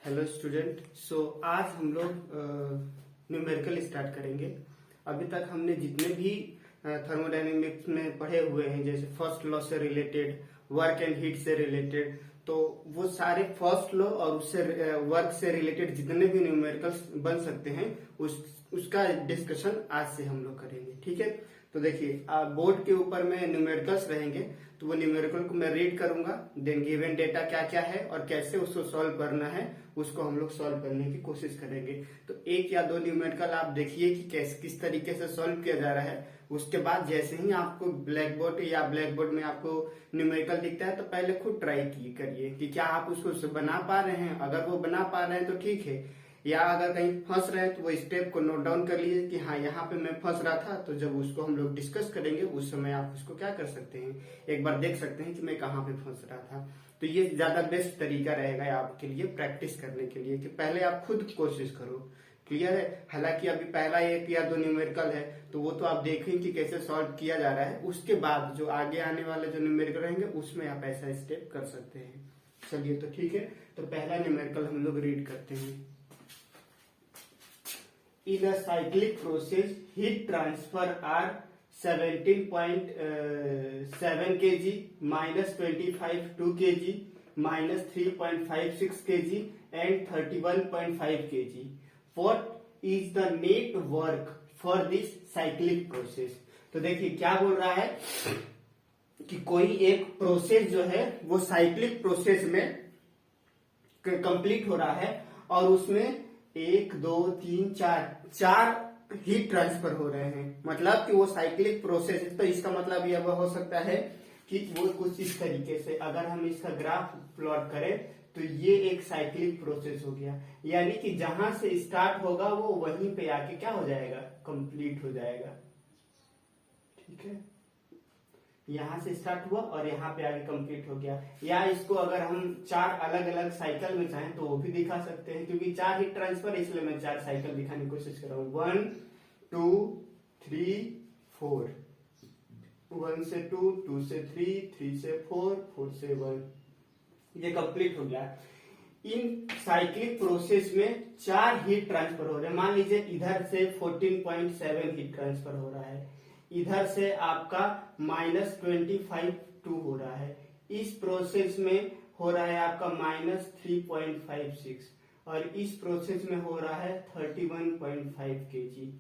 Hello student. आज हम लोग न्यूमेरिकल स्टार्ट करेंगे। अभी तक हमने जितने भी थर्मोडायनेमिक्स में पढ़े हुए हैं, जैसे फर्स्ट लॉ से रिलेटेड, वर्क एंड हीट से रिलेटेड, तो वो सारे फर्स्ट लॉ और उससे वर्क से रिलेटेड जितने भी न्यूमेरिकल्स बन सकते हैं उसका डिस्कशन आज से हम लोग करेंगे। ठीक है, तो देखिए बोर्ड के ऊपर में न्यूमेरिकल्स रहेंगे, तो वो न्यूमेरिकल को मैं रीड करूंगा, देन गिवन डेटा क्या क्या है और कैसे उसको सॉल्व करना है उसको हम लोग सॉल्व करने की कोशिश करेंगे। तो एक या दो न्यूमेरिकल आप देखिए कि कैसे किस तरीके से सॉल्व किया जा रहा है। उसके बाद जैसे ही आपको ब्लैक बोर्ड में आपको न्यूमेरिकल दिखता है तो पहले खुद ट्राई करिए कि क्या आप उसको बना पा रहे हैं। अगर वो बना पा रहे हैं तो ठीक है, या अगर कहीं फंस रहे हैं तो वो स्टेप को नोट डाउन कर लीजिए कि हाँ यहाँ पे मैं फंस रहा था। तो जब उसको हम लोग डिस्कस करेंगे उस समय आप उसको क्या कर सकते हैं, एक बार देख सकते हैं कि मैं कहाँ पे फंस रहा था। तो ये ज्यादा बेस्ट तरीका रहेगा आपके लिए प्रैक्टिस करने के लिए कि पहले आप खुद कोशिश करो। क्लियर है। हालांकि अभी पहला एक या दो न्यूमेरिकल है तो वो तो आप देखें कि कैसे सॉल्व किया जा रहा है। उसके बाद जो आगे आने वाले जो न्यूमेरिकल रहेंगे उसमें आप ऐसा स्टेप कर सकते हैं। चलिए तो ठीक है, तो पहला न्यूमेरिकल हम लोग रीड करते हैं। In a cyclic process, heat transfer are 17.7 kg, minus 25 2 kg, minus 3.56 kg and 31.5 kg. What is the net work for this cyclic process? तो देखिए क्या बोल रहा है कि कोई एक प्रोसेस जो है वो साइक्लिक प्रोसेस में कंप्लीट हो रहा है और उसमें 1 2 3 4 हीट ट्रांसफर हो रहे हैं। मतलब कि वो साइक्लिक प्रोसेस है। तो इसका मतलब यह हो सकता है कि वो कुछ इस तरीके से, अगर हम इसका ग्राफ प्लॉट करें तो ये एक साइक्लिक प्रोसेस हो गया। यानी कि जहां से स्टार्ट होगा वो वहीं पे आके क्या हो जाएगा, कंप्लीट हो जाएगा। ठीक है, यहां से स्टार्ट हुआ और यहाँ पे आगे कंप्लीट हो गया। या इसको अगर हम 4 अलग अलग साइकिल में चाहें तो वो भी दिखा सकते हैं, क्योंकि 4 हीट ट्रांसफर, इसलिए मैं 4 साइकिल दिखाने की कोशिश कर रहा हूँ। 1 2 3 4, 1 से 2, 2 से 3, 3 से 4, 4 से 1, ये कंप्लीट हो गया। इन साइक्लिक प्रोसेस में 4 हीट ट्रांसफर हो रहे हैं। मान लीजिए इधर से 14.7 हीट ट्रांसफर हो रहा है, इधर से आपका -25 2 हो रहा है, इस प्रोसेस में हो रहा है आपका -3.56 और इस प्रोसेस में हो रहा है 31.5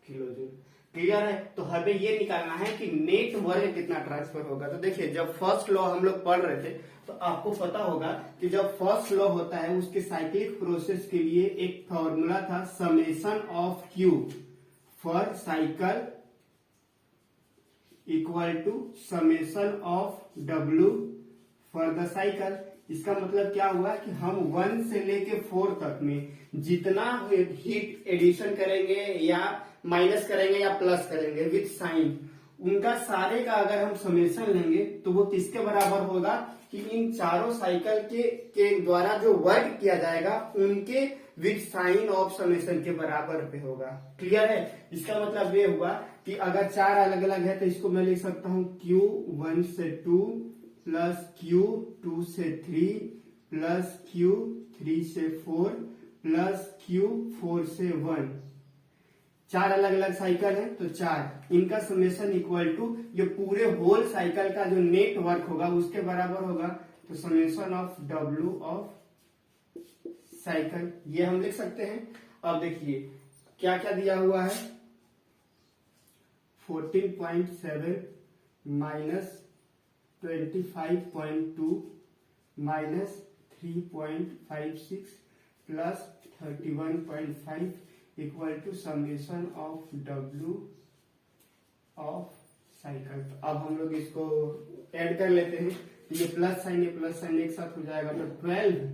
किलोजूल। क्लियर है। तो हमें ये निकालना है कि नेट वर्क कितना ट्रांसफर होगा। तो देखिए जब फर्स्ट लॉ हम लोग पढ़ रहे थे तो आपको पता होगा कि जब फर्स्ट लॉ होता है उसके साइक्लिक प्रोसेस के लिए एक फॉर्मूला था, summation of Q for cycle equal to summation of W for the cycle. इसका मतलब क्या हुआ कि हम 1 से लेके 4 तक में जितना हीट एडिशन करेंगे या माइनस करेंगे या प्लस करेंगे विथ साइन, उनका सारे का अगर हम समेशन लेंगे तो वो किसके बराबर होगा कि इन चारों साइकिल के द्वारा जो वर्क किया जाएगा उनके विथ साइन ऑफ समेशन के बराबर पे होगा। क्लियर है। इसका मतलब ये हुआ कि अगर 4 अलग अलग है तो इसको मैं लिख सकता हूं Q1 से 2 प्लस Q2 से 3 प्लस Q3 से 4 प्लस Q4 से 1। 4 अलग अलग साइकिल है तो 4, इनका समेशन इक्वल टू ये पूरे होल साइकिल का जो नेट वर्क होगा उसके बराबर होगा। तो summation of W of cycle ये हम लिख सकते हैं। अब देखिए क्या क्या दिया हुआ है, 14.7 minus 25.2 minus 3.56 plus 31.5 equal to summation of W of cycle. अब हम लोग इसको ऐड कर लेते हैं। ये प्लस साइन एक साथ हो जाएगा तो 12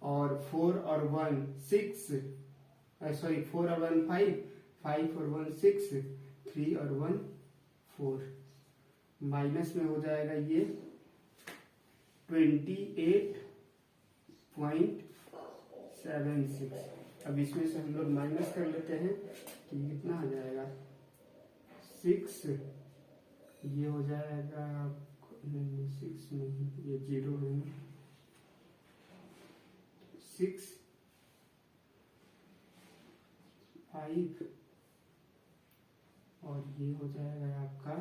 और 4 और 1 6, सॉरी 4 और 1 5, 5 और 1 6, 3 और 1 4, माइनस में हो जाएगा ये 28.76। अब इसमें से हम लोग माइनस कर लेते हैं कि कितना आ जाएगा 6, ये हो जाएगा 6 नहीं, ये 0 है, 6 5 और ये हो जाएगा आपका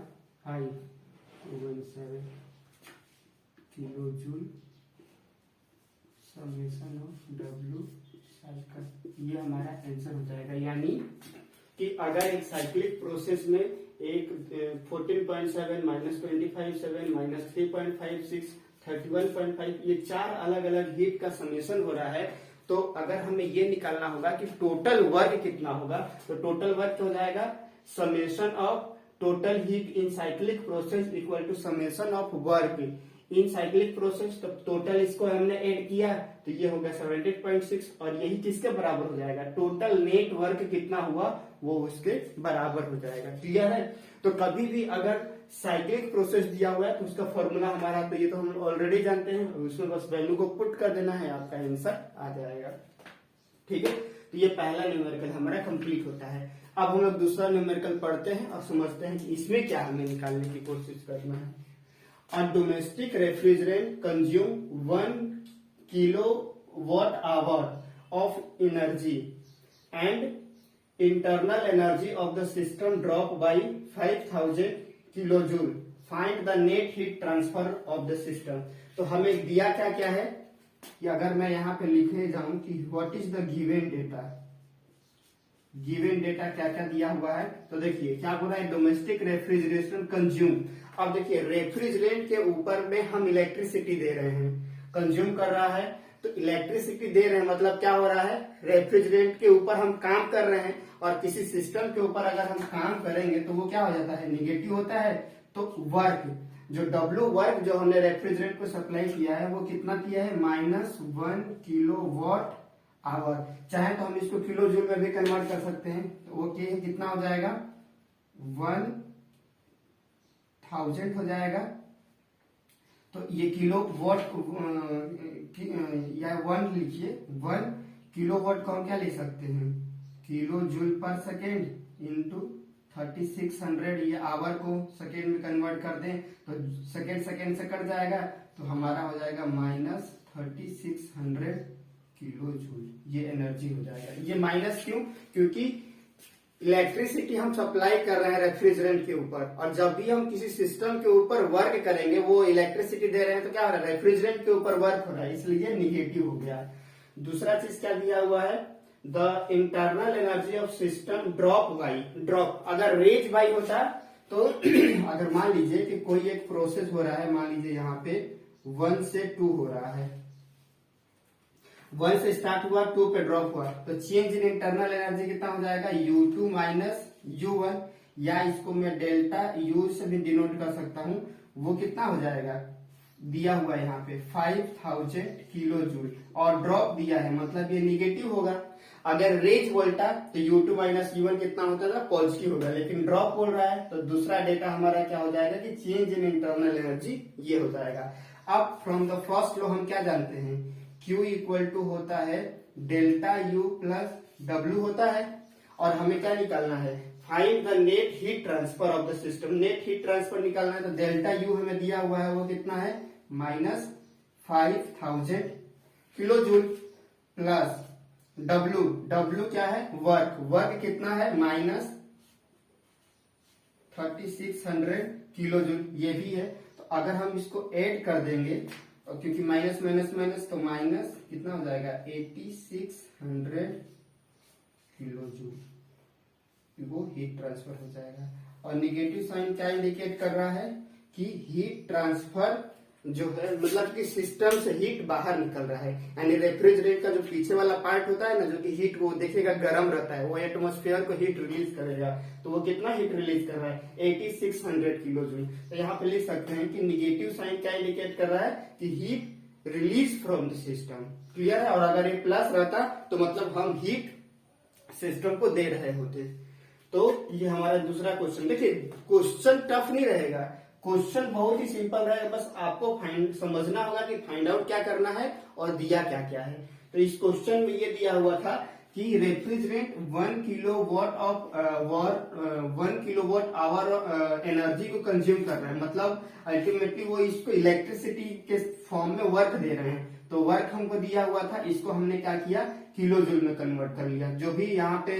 517 kilo joule summation of W cycle. ये हमारा आंसर हो जाएगा। यानी कि अगर एक साइक्लिक प्रोसेस में एक 14.7 -25.7 -3.56 31.5 ये 4 अलग अलग हीट का समेशन हो रहा है, तो अगर हमें ये निकालना होगा कि टोटल वर्क कितना होगा, तो टोटल वर्क हो जाएगा summation of total heat in cyclic process equal to summation of work in cyclic process. तो टोटल इसको हमने ऐड किया तो ये हो गया 17.6 और यही किसके बराबर हो जाएगा, टोटल नेट वर्क कितना हुआ वो उसके बराबर हो जाएगा। क्लियर है। तो कभी भी अगर साइक्लिक प्रोसेस दिया हुआ है तो उसका फॉर्मूला हमारा, तो ये तो हम ऑलरेडी जानते हैं, उसमें बस वैल्यू को पुट कर देना है, आपका आंसर आ जाएगा। ठीक है। तो ये पहला न्यूमेरिकल हमारा कंप्लीट होता है। अब हम लोग दूसरा न्यूमेरिकल पढ़ते हैं और समझते हैं कि इसमें क्या हमें निकालने की कोशिश करना है। A domestic refrigerant consume 1 kilowatt-hour of energy and internal energy of the system drop by 5000 kilojoule. Find the net heat transfer of the system. तो हमें दिया क्या क्या है कि अगर मैं यहाँ पे लिखने जाऊं कि what is the given data, given data क्या क्या दिया हुआ है, तो देखिए क्या बोला है, डोमेस्टिक रेफ्रिजरेशन कंज्यूम। अब देखिए रेफ्रिजरेंट के ऊपर में हम इलेक्ट्रिसिटी दे रहे हैं, कंज्यूम कर रहा है, तो इलेक्ट्रिसिटी दे रहे हैं मतलब क्या हो रहा है, रेफ्रिजरेंट के ऊपर हम काम कर रहे हैं और किसी सिस्टम के ऊपर अगर हम काम करेंगे तो वो क्या हो जाता है, निगेटिव होता है। तो वर्क जो W वर्क जो हमने रेफ्रिजरेंट को सप्लाई किया है वो कितना किया है, -1 किलोवाट आवर। चाहे तो हम इसको किलो जूल में भी कन्वर्ट कर सकते हैं, तो वो कितना हो जाएगा 1000 हो जाएगा। तो ये किलो वॉट या 1 लिखिए, 1 किलो वॉट को हम क्या ले सकते हैं, किलो जूल पर सेकेंड इंटू 3600। ये आवर को सेकेंड में कन्वर्ट कर दें तो सेकेंड से कट जाएगा, तो हमारा हो जाएगा -3600 किलो जूल। ये एनर्जी हो जाएगा। ये माइनस क्यों, क्योंकि इलेक्ट्रिसिटी हम सप्लाई कर रहे हैं रेफ्रिजरेंट के ऊपर, और जब भी हम किसी सिस्टम के ऊपर वर्क करेंगे वो इलेक्ट्रिसिटी दे रहे हैं तो क्या हो रहा है, रेफ्रिजरेंट के ऊपर वर्क हो रहा है, इसलिए निगेटिव हो गया। दूसरा चीज क्या दिया हुआ है, the internal energy of system drop by, drop अगर रेज बाई होता तो अगर मान लीजिए कि कोई एक प्रोसेस हो रहा है, मान लीजिए यहाँ पे 1 से 2 हो रहा है, 1 से स्टार्ट हुआ 2 पे ड्रॉप हुआ, तो चेंज इन इंटरनल एनर्जी कितना हो जाएगा, U2 माइनस U1, या इसको मैं डेल्टा U से भी डिनोट कर सकता हूं, वो कितना हो जाएगा, दिया हुआ है यहाँ पे 5000 किलो जूल, और ड्रॉप दिया है मतलब ये निगेटिव होगा। अगर रेज बोलता तो U2 माइनस U1 कितना होता था, पॉजिटिव होगा, लेकिन ड्रॉप बोल रहा है तो दूसरा डेटा हमारा क्या हो जाएगा कि चेंज इन इंटरनल एनर्जी ये हो जाएगा। अब फ्रॉम द फर्स्ट लॉ हम क्या जानते हैं, Q इक्वल टू होता है डेल्टा U प्लस W होता है, और हमें क्या निकालना है, find the net heat transfer of the system. Net heat transfer निकालना है तो डेल्टा U हमें दिया हुआ है वो कितना है, -5000 किलो जूल प्लस W क्या है, वर्क कितना है, -3600 किलो जूल, ये भी है। तो अगर हम इसको ऐड कर देंगे, और क्योंकि माइनस माइनस माइनस तो माइनस कितना हो जाएगा 8600 किलो जूल, वो हीट ट्रांसफर हो जाएगा। और निगेटिव साइन क्या इंडिकेट कर रहा है कि हीट ट्रांसफर जो है मतलब कि सिस्टम से हीट बाहर निकल रहा है, यानी रेफ्रिजरेटर का जो पीछे वाला पार्ट होता है ना, जो कि हीट वो देखेगा गर्म रहता है, वो एटमॉस्फेयर को हीट रिलीज करेगा, तो वो कितना हीट रिलीज कर रहा है 8600 किलो जूल। तो यहाँ पे लिख सकते हैं कि निगेटिव साइन क्या इंडिकेट कर रहा है कि heat release from the system. Clear है। और अगर ये प्लस रहता तो मतलब हम हीट सिस्टम को दे रहे होते। तो ये हमारा दूसरा क्वेश्चन। देखिए क्वेश्चन टफ नहीं रहेगा, क्वेश्चन बहुत ही सिंपल रहेगा, बस आपको समझना होगा कि फाइंड आउट क्या करना है और दिया क्या क्या है। तो इस क्वेश्चन में ये दिया हुआ था कि रेफ्रिजरेंट 1 किलोवाट आवर एनर्जी को कंज्यूम कर रहा है, मतलब अल्टीमेटली वो इसको इलेक्ट्रिसिटी के फॉर्म में वर्क दे रहे हैं। तो वर्क हमको दिया हुआ था, इसको हमने क्या किया, किलो जूल में कन्वर्ट कर लिया। जो भी यहाँ पे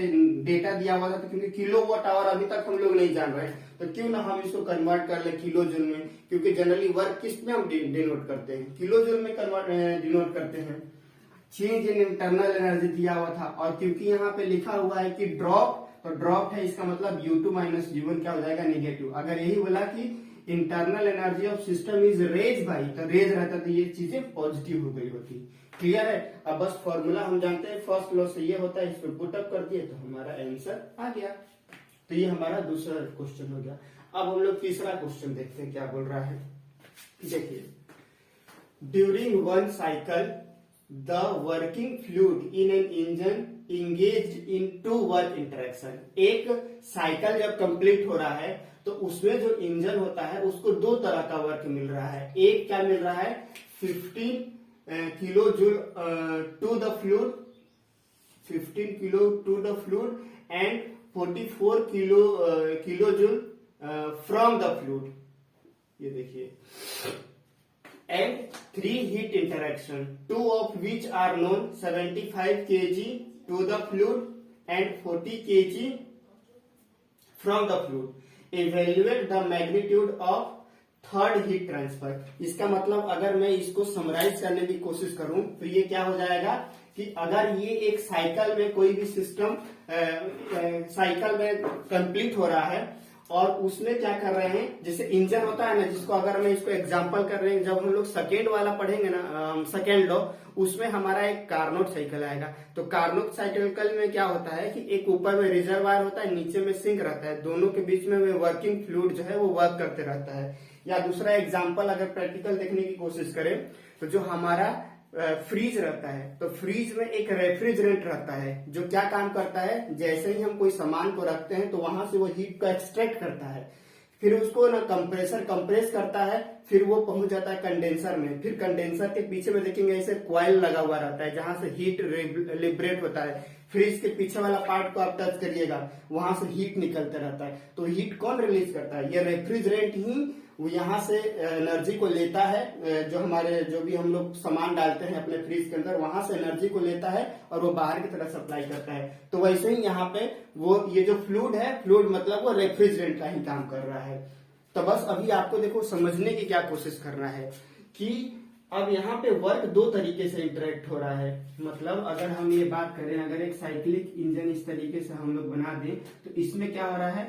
डेटा दिया हुआ था, तो क्योंकि किलोवाट आवर अभी तक हम लोग नहीं जान रहे, तो क्यों ना हम इसको कन्वर्ट कर ले किलो जूल में, क्योंकि जनरली वर्क किस में हम डिनोट करते हैं, किलो जूल में डिनोट करते हैं। चेंज इन इंटरनल एनर्जी दिया हुआ था, और क्योंकि यहाँ पे लिखा हुआ है कि ड्रॉप, तो ड्रॉप है, इसका मतलब U2 माइनस U1 क्या हो जाएगा, नेगेटिव। अगर यही बोला कि internal energy of system is raise by, तो रेज रहता तो ये चीजें पॉजिटिव हो गई होती। क्लियर है? अब बस फॉर्मूला हम जानते हैं, फर्स्ट लॉ से ये होता है, इसको पुट अप कर दिए तो हमारा आंसर आ गया। तो ये हमारा दूसरा क्वेश्चन हो गया। अब हम लोग तीसरा क्वेश्चन देखते हैं क्या बोल रहा है। देखिए, during one cycle the working fluid in an engine engaged in two work interaction। एक साइकिल जब कंप्लीट हो रहा है तो उसमें जो इंजन होता है उसको दो तरह का वर्क मिल रहा है। एक क्या मिल रहा है, 15 kilo joule to the fluid, 15 kilo to the fluid and 44 kilo joule from the fluid. ये देखिए, and 3 heat interaction, 2 of which are known, 75 kg to the fluid and 40 kg from the fluid. Evaluate the magnitude of third heat transfer. इसका मतलब अगर मैं इसको summarise करने की कोशिश करूं तो ये क्या हो जाएगा कि अगर ये एक साइकिल में कोई भी सिस्टम साइकिल में कंप्लीट हो रहा है और उसमें क्या कर रहे हैं, जैसे इंजन होता है ना, जिसको अगर मैं इसको एग्जांपल कर रहे हैं, जब हम लोग सेकेंड वाला पढ़ेंगे ना, सेकेंड लॉ, उसमें हमारा एक कार्नोट साइकिल आएगा। तो कार्नोट साइकिल में क्या होता है कि एक ऊपर में रिजर्वायर होता है, नीचे में सिंक रहता है, दोनों के बीच में वर्किंग फ्लूइड जो है वो वर्क करते रहता है। या दूसरा एग्जाम्पल अगर प्रैक्टिकल देखने की कोशिश करें तो जो हमारा फ्रीज रहता है, तो फ्रीज में एक रेफ्रिजरेंट रहता है जो क्या काम करता है, जैसे ही हम कोई सामान को रखते हैं तो वहां से वो हीट को एक्सट्रैक्ट करता है, फिर उसको ना कंप्रेस करता है, फिर वो पहुंच जाता है कंडेंसर में। फिर कंडेंसर के पीछे में देखेंगे ऐसे कॉइल लगा हुआ रहता है जहां से हीट लिबरेट होता है। फ्रिज के पीछे वाला पार्ट को आप टच करिएगा, वहां से हीट निकलता रहता है। तो हीट कौन रिलीज करता है, ये रेफ्रिजरेंट ही वो यहाँ से एनर्जी को लेता है, जो हमारे जो भी हम लोग सामान डालते हैं अपने फ्रिज के अंदर, वहां से एनर्जी को लेता है और वो बाहर की तरफ सप्लाई करता है। तो वैसे ही यहाँ पे वो ये जो फ्लूइड है, फ्लूइड मतलब वो रेफ्रिजरेंट का ही काम कर रहा है। तो बस अभी आपको देखो समझने की क्या कोशिश करना है कि अब यहाँ पे वर्क दो तरीके से इंटरेक्ट हो रहा है। मतलब अगर हम ये बात करें, अगर एक साइक्लिक इंजन इस तरीके से हम लोग बना दें तो इसमें क्या हो रहा है,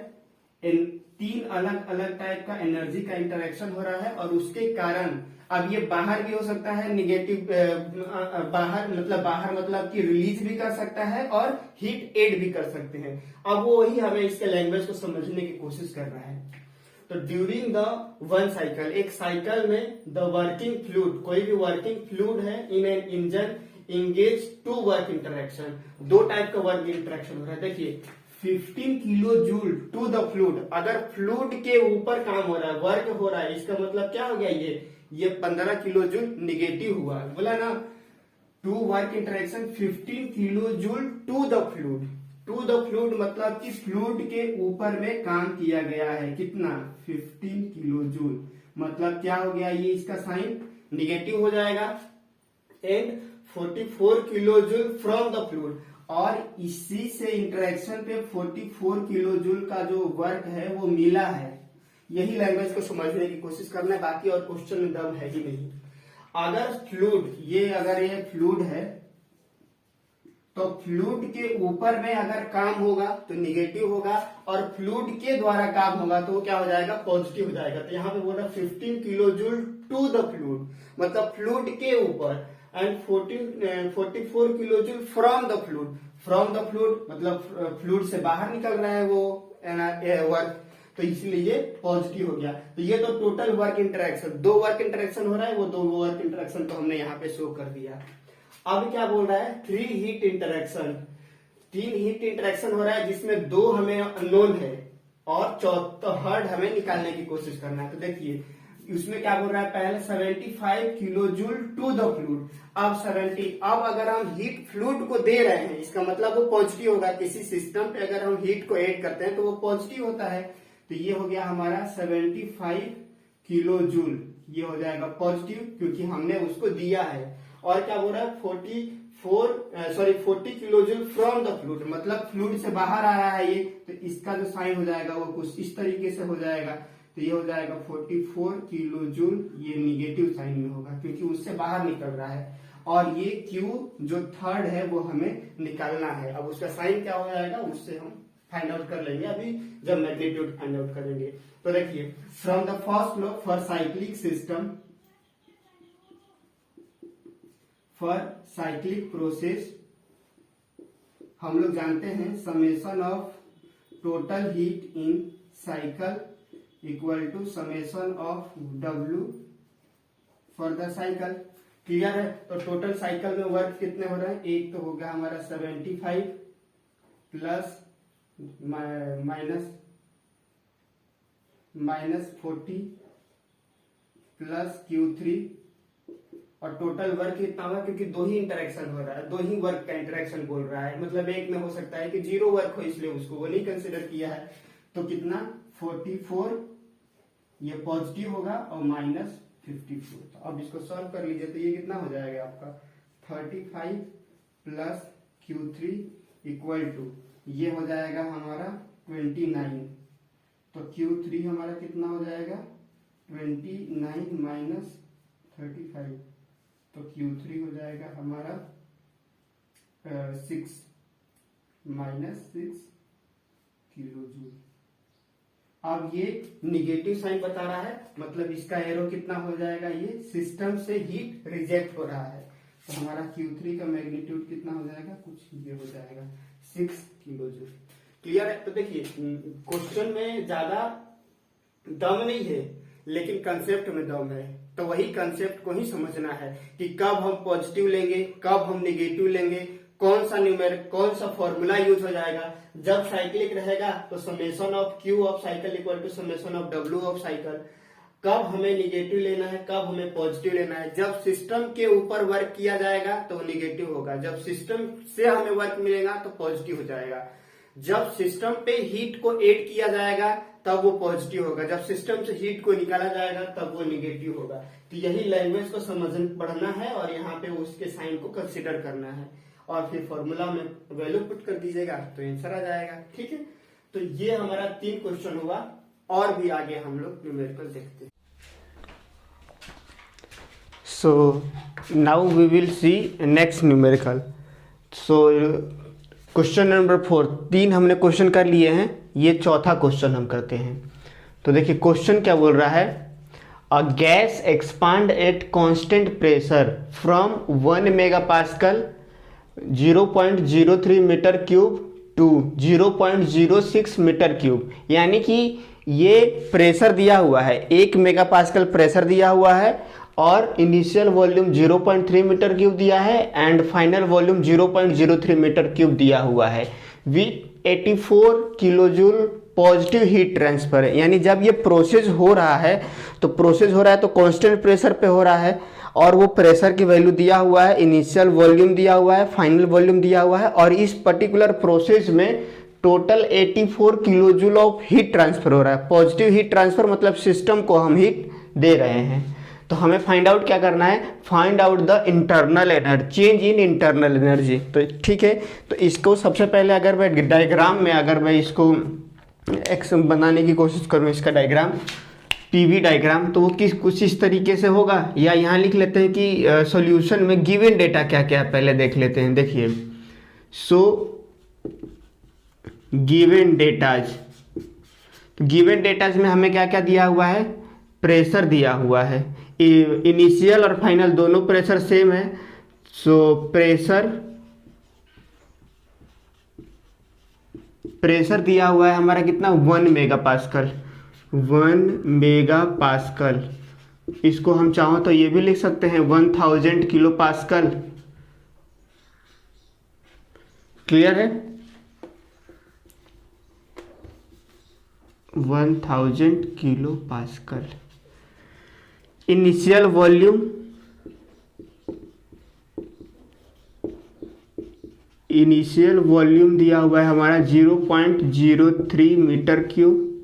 तीन अलग अलग टाइप का एनर्जी का इंटरेक्शन हो रहा है, और उसके कारण अब ये बाहर भी हो सकता है निगेटिव, बाहर मतलब कि रिलीज भी कर सकता है और हीट एड भी कर सकते हैं। अब वो वही हमें इसके लैंग्वेज को समझने की कोशिश कर रहा है। तो ड्यूरिंग द वन साइकिल, एक साइकिल में द वर्किंग फ्लूइड, कोई भी वर्किंग फ्लूइड है in an engine engage two work interaction, दो टाइप का वर्क इंटरेक्शन हो रहा है। देखिए 15 kilo joule to the fluid, अगर फ्लूइड के ऊपर काम हो रहा है, वर्क हो रहा है, इसका मतलब क्या हो गया, ये 15 किलो जूल निगेटिव हुआ, बोला ना, two work interaction 15 kilo joule to the fluid. To the fluid मतलब कि फ्लूइड के ऊपर में काम किया गया है, कितना, 15 किलो जूल, मतलब क्या हो गया, ये इसका साइन निगेटिव हो जाएगा। And 44 kilo joule from the fluid, और इसी से इंटरेक्शन पे 44 किलो जूल का जो वर्क है वो मिला है। यही लैंग्वेज को समझने की कोशिश करना है, बाकी और क्वेश्चन में दम है ही नहीं। अगर फ्लूइड, अगर ये फ्लूइड है तो फ्लूइड के ऊपर में अगर काम होगा तो निगेटिव होगा, और फ्लूइड के द्वारा काम होगा तो वो क्या हो जाएगा, पॉजिटिव हो जाएगा। तो यहाँ पे बोला 15 kilo joule to the fluid, मतलब फ्लूइड के ऊपर, and 44 kilo joule from the fluid. From the fluid मतलब फ्लूइड से बाहर निकल रहा है वो वर्क, तो इसलिए ये पॉजिटिव हो गया। तो ये तो टोटल वर्क इंटरेक्शन, दो वर्क इंटरेक्शन हो रहा है, वो दो वर्क इंटरेक्शन तो हमने यहाँ पे शो कर दिया। अब क्या बोल रहा है, 3 हीट इंटरेक्शन, 3 हीट इंटरेक्शन हो रहा है जिसमें 2 हमें अननोन है और थर्ड हमें निकालने की कोशिश करना है। तो देखिए उसमें क्या बोल रहा है, पहले 75 kilo joule to the fluid, अब अगर हम हीट फ्लूइड को दे रहे हैं, इसका मतलब वो पॉजिटिव होगा। किसी सिस्टम पे अगर हम हीट को ऐड करते हैं तो वो पॉजिटिव होता है। तो ये हो गया हमारा 75 किलो जूल, ये हो जाएगा पॉजिटिव क्योंकि हमने उसको दिया है। और क्या बोल रहा है, 40 kilo joule from the fluid, मतलब फ्लूइड से बाहर आ रहा है ये, तो इसका जो साइन हो जाएगा वो कुछ इस तरीके से हो जाएगा। तो ये हो जाएगा 44 किलो जूल, ये निगेटिव साइन में होगा क्योंकि उससे बाहर निकल रहा है। और ये Q जो थर्ड है वो हमें निकालना है। अब उसका साइन क्या हो जाएगा उससे हम फाइंड आउट कर लेंगे अभी जब मैग्नीट्यूड फाइंड आउट करेंगे। तो देखिए, from the first law for cyclic system, for cyclic process हम लोग जानते हैं summation of total heat in cycle equal to summation of W for the cycle. Clear है? तो टोटल साइकिल में वर्क कितने हो रहे हैं, एक तो हो गया हमारा 75 प्लस माइनस 40 प्लस Q3, और टोटल वर्क कितना होगा क्योंकि दो ही इंटरेक्शन हो रहा है, दो ही वर्क का इंटरेक्शन बोल रहा है, मतलब एक में हो सकता है कि 0 वर्क हो इसलिए उसको वो नहीं कंसिडर किया है। तो कितना 44, ये पॉजिटिव होगा और माइनस 54। तो अब इसको सॉल्व कर लीजिए तो ये कितना हो जाएगा आपका 35 प्लस Q3 इक्वल टू, ये हो जाएगा हमारा 29। तो Q3 हमारा कितना हो जाएगा 29 माइनस 35, तो Q3 हो जाएगा हमारा 6 किलो जूल। अब ये निगेटिव साइन बता रहा है, मतलब इसका एरो कितना हो जाएगा, ये सिस्टम से हीट रिजेक्ट हो रहा है। तो हमारा Q3 का मैग्नीट्यूड कितना हो जाएगा, कुछ ये हो जाएगा 6 किलो जूल। क्लियर है? तो देखिए, क्वेश्चन में ज्यादा दम नहीं है लेकिन कंसेप्ट में दम है। तो वही कंसेप्ट को ही समझना है कि कब हम पॉजिटिव लेंगे, कब हम निगेटिव लेंगे, कौन सा न्यूमेरिक, कौन सा फॉर्मूला यूज हो जाएगा। जब साइक्लिक रहेगा तो summation of Q of cycle equal to summation of W of cycle. कब हमें निगेटिव लेना है, कब हमें पॉजिटिव लेना है। जब सिस्टम के ऊपर वर्क किया जाएगा तो वो निगेटिव होगा, जब सिस्टम से हमें वर्क मिलेगा तो पॉजिटिव हो जाएगा। जब सिस्टम पे हीट को ऐड किया जाएगा तब वो पॉजिटिव होगा, जब सिस्टम से हीट को निकाला जाएगा तब वो निगेटिव होगा। तो यही लैंग्वेज को पढ़ना है और यहाँ पे उसके साइन को कंसिडर करना है और फिर फॉर्मूला में वैल्यू पुट कर दीजिएगा तो आंसर आ जाएगा। ठीक है, तो ये हमारा 3 क्वेश्चन हुआ, और भी आगे हम लोग न्यूमेरिकल देखते हैं। So now we will see next numerical. So question number 4, 3 हमने क्वेश्चन कर लिए हैं, ये चौथा क्वेश्चन हम करते हैं। तो देखिए क्वेश्चन क्या बोल रहा है, a gas expand at constant pressure from 1 megapascal 0.03 metre cube to 0.06 metre cube. यानी कि ये प्रेशर दिया हुआ है, 1 मेगापास्कल प्रेशर दिया हुआ है और इनिशियल वॉल्यूम 0.3 मीटर क्यूब दिया है and final volume 0.03 metre cube दिया हुआ है। With 84 kilo joule positive heat transfer है। यानी जब ये प्रोसेस हो रहा है तो कांस्टेंट प्रेशर पे हो रहा है और वो प्रेशर की वैल्यू दिया हुआ है, इनिशियल वॉल्यूम दिया हुआ है, फाइनल वॉल्यूम दिया हुआ है और इस पर्टिकुलर प्रोसेस में total 84 kilo joule of heat transfer हो रहा है। पॉजिटिव हीट ट्रांसफर मतलब सिस्टम को हम हीट दे रहे हैं। तो हमें फाइंड आउट क्या करना है, find out the internal energy, change in internal energy. तो ठीक है, तो इसको सबसे पहले अगर मैं डायग्राम में इसको एक्स बनाने की कोशिश करूँ, इसका डायग्राम पीवी डायग्राम, तो वो कुछ इस तरीके से होगा। या यहाँ लिख लेते हैं कि सॉल्यूशन में गिवन डेटा क्या क्या है, पहले देख लेते हैं। देखिए, सो गिवन डेटाज में हमें क्या क्या दिया हुआ है, प्रेशर दिया हुआ है, इनिशियल और फाइनल दोनों प्रेशर सेम है। सो प्रेशर दिया हुआ है हमारा कितना, 1 मेगापास्कल। इसको हम चाहो तो ये भी लिख सकते हैं 1000 किलो पास्कल। क्लियर है, 1000 किलो पास्कल। इनिशियल वॉल्यूम दिया हुआ है हमारा 0.03 मीटर क्यूब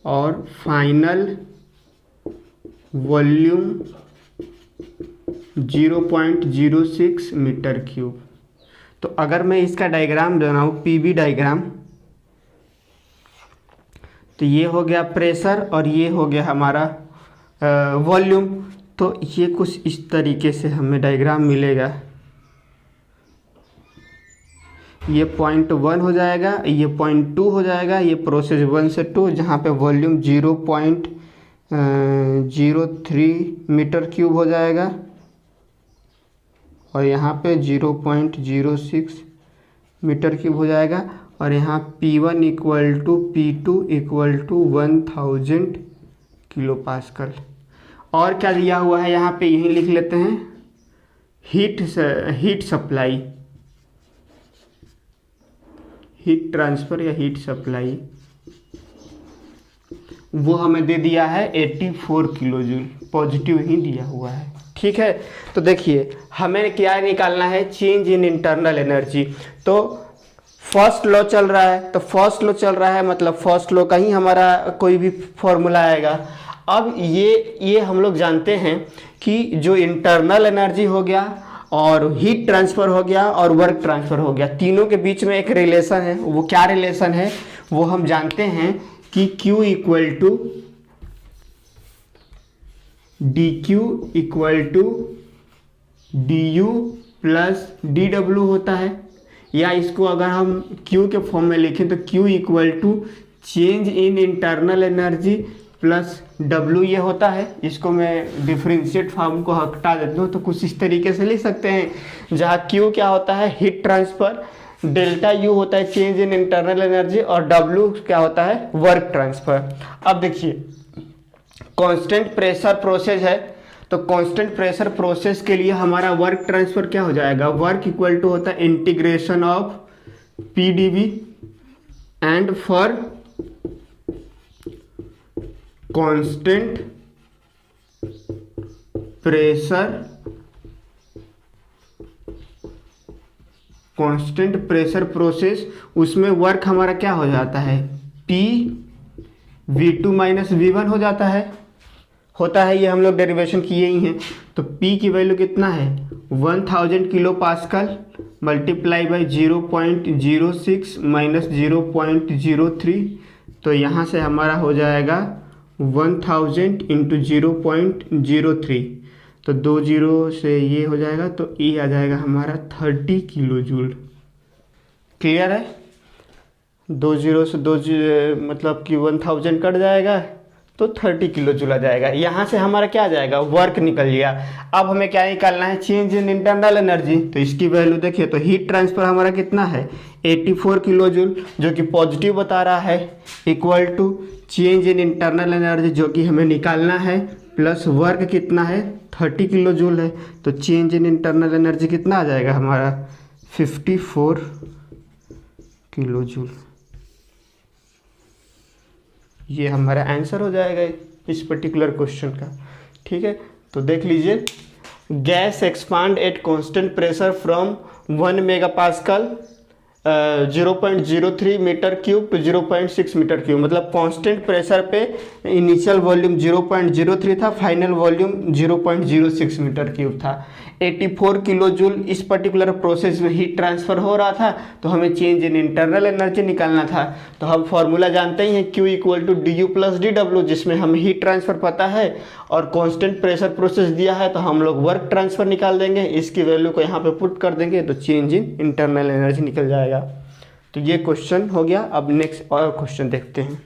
और फाइनल वॉल्यूम 0.06 मीटर क्यूब। तो अगर मैं इसका डायग्राम बनाऊँ, पीवी डायग्राम, तो ये हो गया प्रेशर और ये हो गया हमारा वॉल्यूम। तो ये कुछ इस तरीके से हमें डायग्राम मिलेगा। ये 0.1 हो जाएगा, ये 0.2 हो जाएगा, ये प्रोसेस 1 से 2, जहाँ पे वॉल्यूम 0.03 मीटर क्यूब हो जाएगा और यहाँ पे 0.06 मीटर क्यूब हो जाएगा और यहाँ P1 equal to P2 equal to 1000 kilo pascal. और क्या दिया हुआ है यहाँ पे, यही लिख लेते हैं, हीट सप्लाई, हीट ट्रांसफ़र या हीट सप्लाई, वो हमें दे दिया है 84 किलो जूल, पॉजिटिव ही दिया हुआ है। ठीक है, तो देखिए हमें क्या निकालना है, चेंज इन इंटरनल एनर्जी। तो फर्स्ट लॉ चल रहा है, तो फर्स्ट लॉ चल रहा है मतलब फर्स्ट लॉ का ही हमारा कोई भी फॉर्मूला आएगा। अब ये हम लोग जानते हैं कि जो इंटरनल एनर्जी हो गया और हीट ट्रांसफ़र हो गया और वर्क ट्रांसफ़र हो गया, तीनों के बीच में एक रिलेशन है। वो क्या रिलेशन है, वो हम जानते हैं कि Q equal to dQ equal to du plus dw होता है। या इसको अगर हम Q के फॉर्म में लिखें तो Q equal to change in internal energy plus W ये होता है। इसको मैं डिफरेंशिएट फॉर्म को हटा देता हूँ, तो कुछ इस तरीके से लिख सकते हैं, जहाँ Q क्या होता है, हीट ट्रांसफ़र, डेल्टा U होता है चेंज इन इंटरनल एनर्जी और W क्या होता है, वर्क ट्रांसफ़र। अब देखिए कांस्टेंट प्रेशर प्रोसेस है, तो कांस्टेंट प्रेशर प्रोसेस के लिए हमारा वर्क ट्रांसफ़र क्या हो जाएगा, वर्क इक्वल टू होता है integration of PdV and for constant pressure process, उसमें वर्क हमारा क्या हो जाता है, P V2 माइनस V1 हो जाता है, होता है, ये हम लोग डेरिवेशन किए ही हैं। तो P की वैल्यू कितना है, 1000 kilo pascal multiply by 0.06 minus 0.03, तो यहाँ से हमारा हो जाएगा 1000 इंटू 0.03, तो 2 जीरो से ये हो जाएगा, तो ये आ जाएगा हमारा 30 किलो जूल। क्लियर है, 2 जीरो से 2 मतलब कि 1000 कट जाएगा तो 30 किलो जूल आ जाएगा। यहाँ से हमारा क्या आ जाएगा, वर्क निकल गया। अब हमें क्या निकालना है, चेंज इन इंटरनल एनर्जी। तो इसकी वैल्यू देखिए, तो हीट ट्रांसफ़र हमारा कितना है, 84 किलो जूल, जो कि पॉजिटिव बता रहा है, equal to change in internal energy जो कि हमें निकालना है, प्लस वर्क कितना है, 30 किलो जूल है। तो चेंज इन इंटरनल एनर्जी कितना आ जाएगा हमारा, 54 किलो जूल। ये हमारा आंसर हो जाएगा इस पर्टिकुलर क्वेश्चन का। ठीक है, तो देख लीजिए, gas expand at constant pressure from 1 mega pascal 0.03 metre cube to 0.6 metre cube, मतलब कांस्टेंट प्रेशर पे इनिशियल वॉल्यूम 0.03 था, फाइनल वॉल्यूम 0.06 मीटर क्यूब था। 84 किलो जूल इस पर्टिकुलर प्रोसेस में हीट ट्रांसफ़र हो रहा था, तो हमें चेंज इन इंटरनल एनर्जी निकालना था। तो हम फॉर्मूला जानते ही हैं, Q equal to du plus dw, जिसमें हमें हीट ट्रांसफ़र पता है और कांस्टेंट प्रेशर प्रोसेस दिया है, तो हम लोग वर्क ट्रांसफ़र निकाल देंगे, इसकी वैल्यू को यहाँ पे पुट कर देंगे, तो चेंज इन इंटरनल एनर्जी निकल जाएगा। तो ये क्वेश्चन हो गया। अब नेक्स्ट और क्वेश्चन देखते हैं।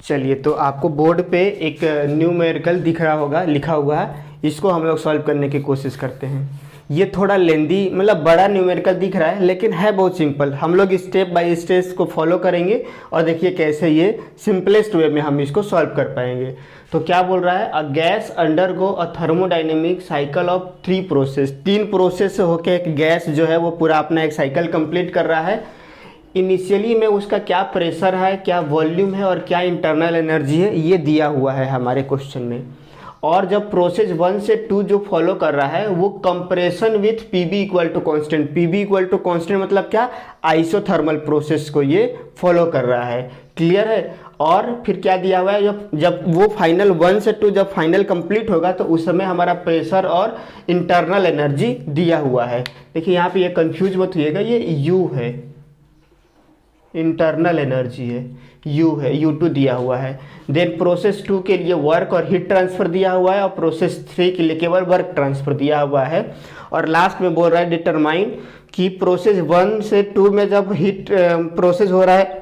चलिए, तो आपको बोर्ड पे एक न्यूमेरिकल दिख रहा होगा, लिखा हुआ है, इसको हम लोग सॉल्व करने की कोशिश करते हैं। ये थोड़ा लेंदी, मतलब बड़ा न्यूमेरिकल दिख रहा है, लेकिन है बहुत सिंपल। हम लोग स्टेप बाय स्टेप को फॉलो करेंगे और देखिए कैसे ये सिंपलेस्ट वे में हम इसको सॉल्व कर पाएंगे। तो क्या बोल रहा है, a gas undergo a thermodynamic cycle of 3 process. 3 process से होकर एक गैस जो है वो पूरा अपना एक साइकिल कंप्लीट कर रहा है। इनिशियली में उसका क्या प्रेशर है, क्या वॉल्यूम है और क्या इंटरनल एनर्जी है, ये दिया हुआ है हमारे क्वेश्चन में। और जब प्रोसेस 1 से 2 जो फॉलो कर रहा है वो compression with PV equal to constant, PV equal to constant मतलब क्या, आइसोथर्मल प्रोसेस को ये फॉलो कर रहा है। क्लियर है। और फिर क्या दिया हुआ है, जब वो फाइनल 1 से 2 जब फाइनल कंप्लीट होगा तो उस समय हमारा प्रेशर और इंटरनल एनर्जी दिया हुआ है। देखिए यहाँ पे ये कंफ्यूज मत होइएगा, ये यू है, इंटरनल एनर्जी है, U है, U2 दिया हुआ है। देन प्रोसेस 2 के लिए वर्क और हीट ट्रांसफर दिया हुआ है और प्रोसेस 3 के लिए केवल वर्क ट्रांसफर दिया हुआ है। और लास्ट में बोल रहा है डिटरमाइन कि प्रोसेस 1 से 2 में जब हीट प्रोसेस हो रहा है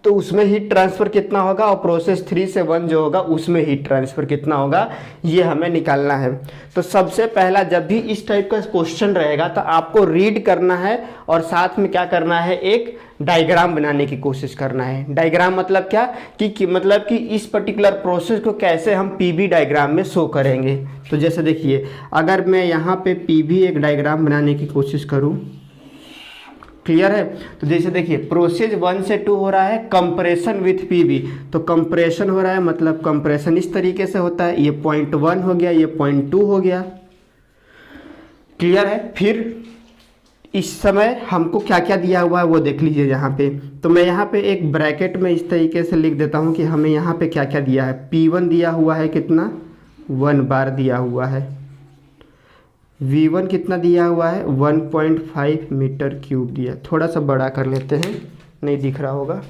तो उसमें हीट ट्रांसफर कितना होगा और प्रोसेस 3 से 1 जो होगा उसमें हीट ट्रांसफर कितना होगा, ये हमें निकालना है। तो सबसे पहला जब भी इस टाइप का क्वेश्चन रहेगा तो आपको रीड करना है और साथ में क्या करना है, एक डायग्राम बनाने की कोशिश करना है। डायग्राम मतलब क्या मतलब कि इस पर्टिकुलर प्रोसेस को कैसे हम पीबी डायग्राम में शो करेंगे। तो जैसे देखिए, अगर मैं यहाँ पे पीबी एक डायग्राम बनाने की कोशिश करूँ, क्लियर है। तो जैसे देखिए प्रोसेस 1 से 2 हो रहा है कंप्रेशन विथ पीबी, तो कंप्रेशन हो रहा है मतलब कंप्रेशन इस तरीके से होता है, ये पॉइंट 1 हो गया, ये पॉइंट 2 हो गया। क्लियर है। फिर इस समय हमको क्या क्या दिया हुआ है वो देख लीजिए यहाँ पे। तो मैं यहाँ पे एक ब्रैकेट में इस तरीके से लिख देता हूँ कि हमें यहाँ पे क्या क्या दिया है। P1 दिया हुआ है कितना, 1 बार दिया हुआ है। V1 कितना दिया हुआ है, 1.5 मीटर क्यूब दिया। थोड़ा सा बड़ा कर लेते हैं, नहीं दिख रहा होगा।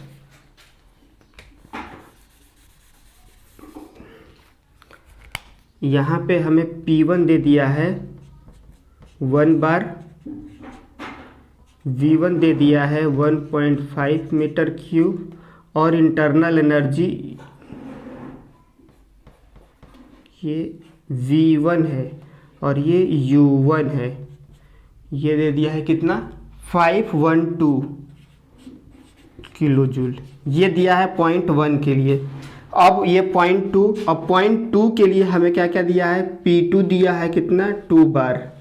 यहाँ पे हमें P1 दे दिया है 1 बार, V1 दे दिया है 1.5 मीटर क्यूब और इंटरनल एनर्जी ये V1 है और ये U1 है, ये दे दिया है कितना 512 किलो जूल, ये दिया है पॉइंट 1 के लिए। अब ये पॉइंट 2, अब पॉइंट 2 के लिए हमें क्या क्या दिया है, P2 दिया है कितना 2 बार,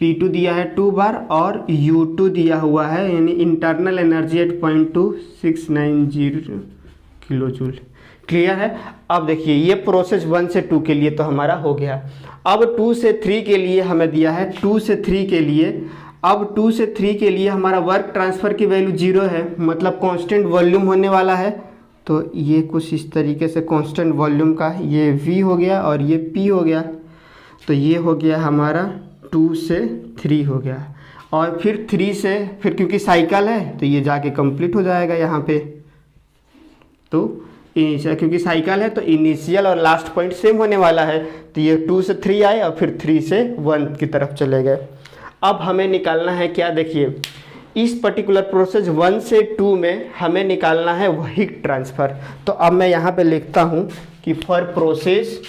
P2 दिया है 2 बार और U2 दिया हुआ है, यानी internal energy at point 2 690 kilo joule. Clear है। अब देखिए ये प्रोसेस 1 से 2 के लिए तो हमारा हो गया। अब 2 से 3 के लिए हमें दिया है, 2 से 3 के लिए, अब 2 से 3 के लिए हमारा वर्क ट्रांसफ़र की वैल्यू 0 है, मतलब कांस्टेंट वॉल्यूम होने वाला है। तो ये कुछ इस तरीके से कांस्टेंट वॉल्यूम का ये V हो गया और ये P हो गया। तो ये हो गया हमारा 2 से 3 हो गया। और फिर 3 से फिर क्योंकि साइकिल है तो ये जाके कंप्लीट हो जाएगा यहाँ पे। तो क्योंकि साइकिल है तो इनिशियल और लास्ट पॉइंट सेम होने वाला है, तो ये 2 से 3 आए और फिर 3 से 1 की तरफ चले गए। अब हमें निकालना है क्या, देखिए इस पर्टिकुलर प्रोसेस 1 से 2 में हमें निकालना है हीट ट्रांसफ़र। तो अब मैं यहाँ पे लिखता हूँ कि फॉर प्रोसेस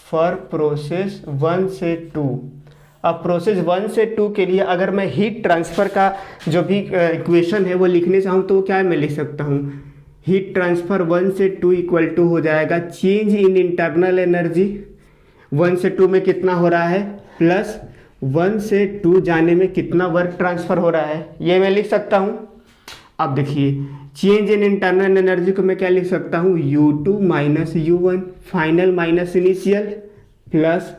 फॉर प्रोसेस 1 से 2, अब प्रोसेस 1 से 2 के लिए अगर मैं हीट ट्रांसफ़र का जो भी इक्वेशन है वो लिखने चाहूँ तो क्या मैं लिख सकता हूँ, हीट ट्रांसफ़र 1 से 2 इक्वल टू हो जाएगा चेंज इन इंटरनल एनर्जी। 1 से 2 में कितना हो रहा है प्लस 1 से 2 जाने में कितना वर्क ट्रांसफ़र हो रहा है, ये मैं लिख सकता हूँ। अब देखिए चेंज इन इंटरनल एनर्जी को मैं क्या लिख सकता हूँ, U2 minus U1 final minus initial plus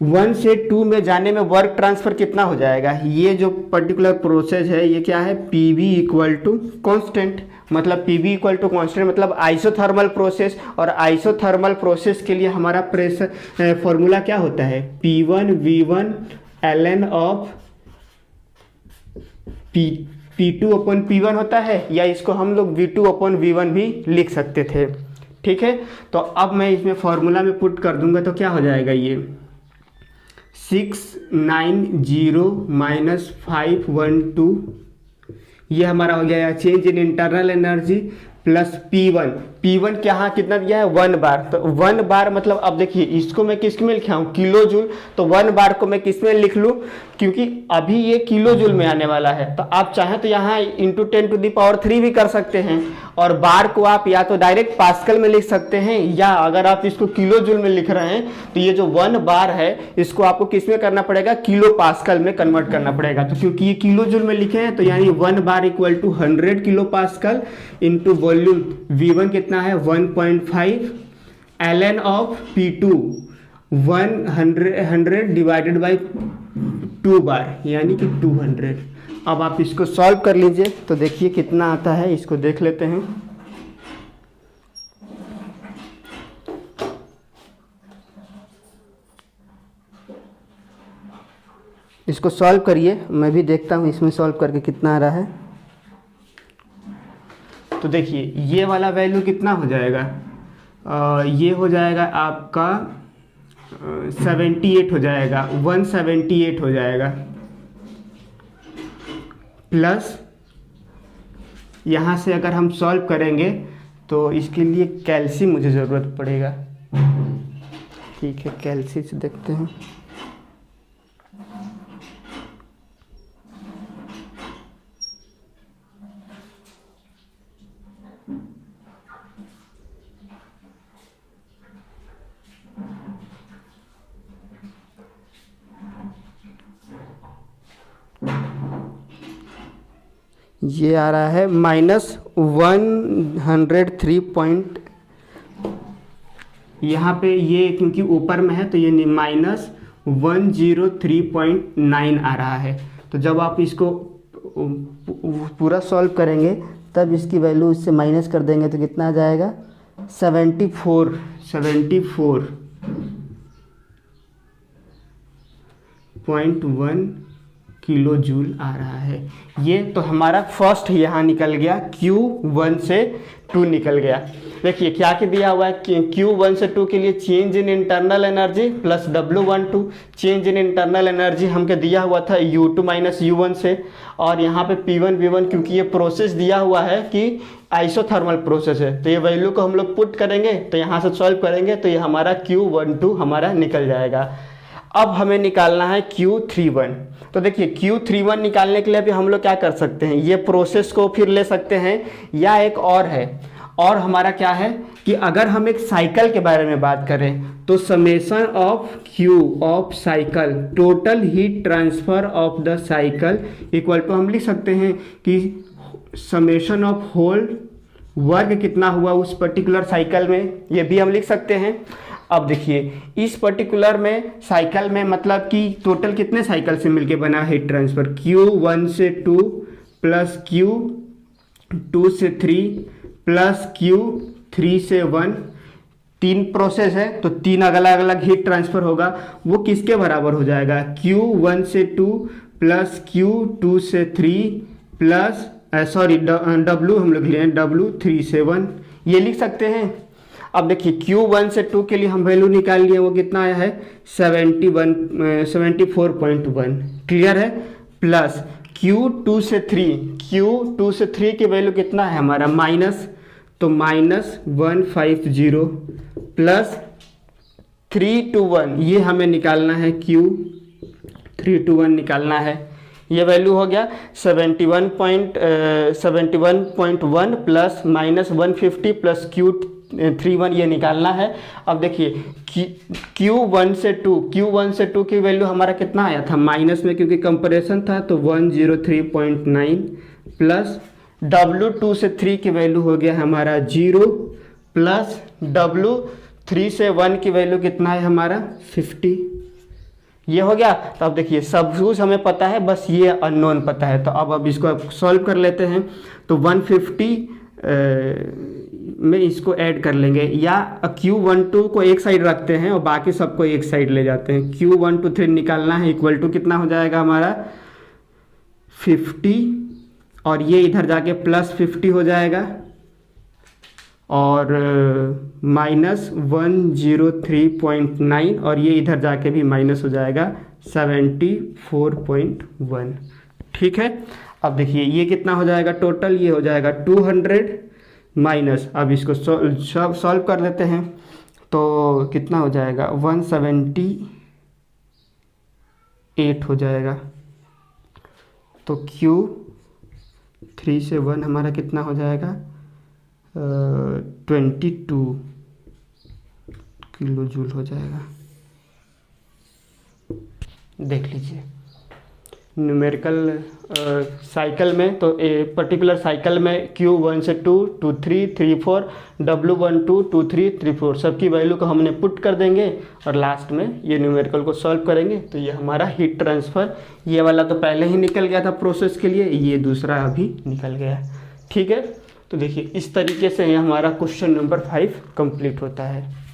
1 से 2 में जाने में वर्क ट्रांसफ़र कितना हो जाएगा। ये जो पर्टिकुलर प्रोसेस है ये क्या है, PV इक्वल टू कॉन्स्टेंट, मतलब PV इक्वल टू कॉन्स्टेंट मतलब आइसोथर्मल प्रोसेस। और आइसोथर्मल प्रोसेस के लिए हमारा प्रेशर फॉर्मूला क्या होता है, P1 V1 ln of P2 upon P1 होता है, या इसको हम लोग V2 अपॉन V1 भी लिख सकते थे। ठीक है। तो अब मैं इसमें फॉर्मूला में पुट कर दूंगा तो क्या हो जाएगा, ये 690 माइनस 512, ये हमारा हो गया change in internal energy plus P1, P1 के यहाँ कितना दिया है 1 बार, तो 1 बार मतलब अब देखिए इसको मैं किस में लिखा हूँ किलो जूल, तो 1 बार को मैं किस में लिख लूँ, क्योंकि अभी ये किलो जूल में आने वाला है। तो आप चाहें तो यहाँ इंटू 10⁻³ भी कर सकते हैं, और बार को आप या तो डायरेक्ट पास्कल में लिख सकते हैं, या अगर आप इसको किलो जूल में लिख रहे हैं तो ये जो 1 बार है इसको आपको किस में करना पड़ेगा, किलो पास्कल में कन्वर्ट करना पड़ेगा। तो क्योंकि ये किलो जूल में लिखे हैं तो यानी 1 bar equal to 100 kilo pascal into volume V1 कितना है 1.5 ln of P2 100 divided by 2 bar यानी कि 200। अब आप इसको सॉल्व कर लीजिए तो देखिए कितना आता है, इसको देख लेते हैं। इसको सॉल्व करिए, मैं भी देखता हूँ इसमें सॉल्व करके कितना आ रहा है। तो देखिए ये वाला वैल्यू कितना हो जाएगा, ये हो जाएगा आपका 78 हो जाएगा, 178 हो जाएगा, प्लस यहाँ से अगर हम सॉल्व करेंगे तो इसके लिए कैल्सी मुझे ज़रूरत पड़ेगा। ठीक है, कैल्सी से देखते हैं। ये आ रहा है -103 यहाँ पे ये क्योंकि ऊपर में है तो ये -103.9 आ रहा है। तो जब आप इसको पूरा सॉल्व करेंगे तब इसकी वैल्यू इससे माइनस कर देंगे तो कितना आ जाएगा 74.1 किलो जूल आ रहा है। ये तो हमारा फर्स्ट यहाँ निकल गया, Q1 से 2 निकल गया। देखिए क्या क्या दिया हुआ है, Q1 से 2 के लिए change in internal energy plus W12 change in internal energy हमको दिया हुआ था U2 माइनस U1 से, और यहाँ पे P1 V1 क्योंकि ये प्रोसेस दिया हुआ है कि आइसोथर्मल प्रोसेस है तो ये वैल्यू को हम लोग पुट करेंगे तो यहाँ से सॉल्व करेंगे तो ये हमारा Q12 हमारा निकल जाएगा। अब हमें निकालना है Q31। तो देखिए Q31 निकालने के लिए भी हम लोग क्या कर सकते हैं, ये प्रोसेस को फिर ले सकते हैं, या एक और है, और हमारा क्या है कि अगर हम एक साइकिल के बारे में बात करें तो summation of Q of cycle total heat transfer of the cycle equal to हम लिख सकते हैं कि समेशन ऑफ होल वर्क कितना हुआ उस पर्टिकुलर साइकिल में, ये भी हम लिख सकते हैं। अब देखिए इस पर्टिकुलर में साइकिल में मतलब कि टोटल कितने साइकिल से मिलके बना हीट ट्रांसफर, Q1 से 2 प्लस Q2 से 3 प्लस Q3 से 1, 3 प्रोसेस है तो 3 अलग अलग हीट ट्रांसफर होगा। वो किसके बराबर हो जाएगा, Q1 से 2 प्लस Q2 से 3 प्लस W हम लोग लिए W3 से 1, ये लिख सकते हैं। अब देखिए Q1 से 2 के लिए हम वैल्यू निकाल लिए, वो कितना आया है 74.1, क्लियर है, प्लस Q2 से 3 की वैल्यू कितना है हमारा माइनस, तो -150 प्लस 321 ये हमें निकालना है, Q321 निकालना है। ये वैल्यू हो गया 71.1 प्लस -150 प्लस Q31 ये निकालना है। अब देखिए Q1 से 2 की वैल्यू हमारा कितना आया था माइनस में, क्योंकि कंपैरिजन था तो 103.9 प्लस W2 से 3 की वैल्यू हो गया हमारा 0 प्लस W3 से 1 की वैल्यू कितना है हमारा 50, ये हो गया। तो अब देखिए सब कुछ हमें पता है, बस ये अननोन पता है। तो अब इसको सॉल्व कर लेते हैं। तो 150 में इसको ऐड कर लेंगे, या Q12 को एक साइड रखते हैं और बाकी सबको एक साइड ले जाते हैं। Q123 निकालना है, इक्वल टू कितना हो जाएगा हमारा 50, और ये इधर जाके प्लस 50 हो जाएगा, और -103.9, और ये इधर जाके भी माइनस हो जाएगा 74.1, ठीक है। अब देखिए ये कितना हो जाएगा टोटल, ये हो जाएगा 200 माइनस, अब इसको सॉल्व कर लेते हैं तो कितना हो जाएगा 178 हो जाएगा। तो Q 3 से 1 हमारा कितना हो जाएगा 22 किलो जूल हो जाएगा। देख लीजिए न्यूमेरिकल साइकिल में तो पर्टिकुलर साइकिल में Q1 से 2, 2, 3, 3, 4, W1, 2, 2, 3, 3, 4 सबकी वैल्यू को हमने पुट कर देंगे और लास्ट में ये न्यूमेरिकल को सॉल्व करेंगे। तो ये हमारा हीट ट्रांसफ़र, ये वाला तो पहले ही निकल गया था प्रोसेस के लिए, ये दूसरा अभी निकल गया। ठीक है, तो देखिए इस तरीके से हमारा क्वेश्चन नंबर 5 कंप्लीट होता है।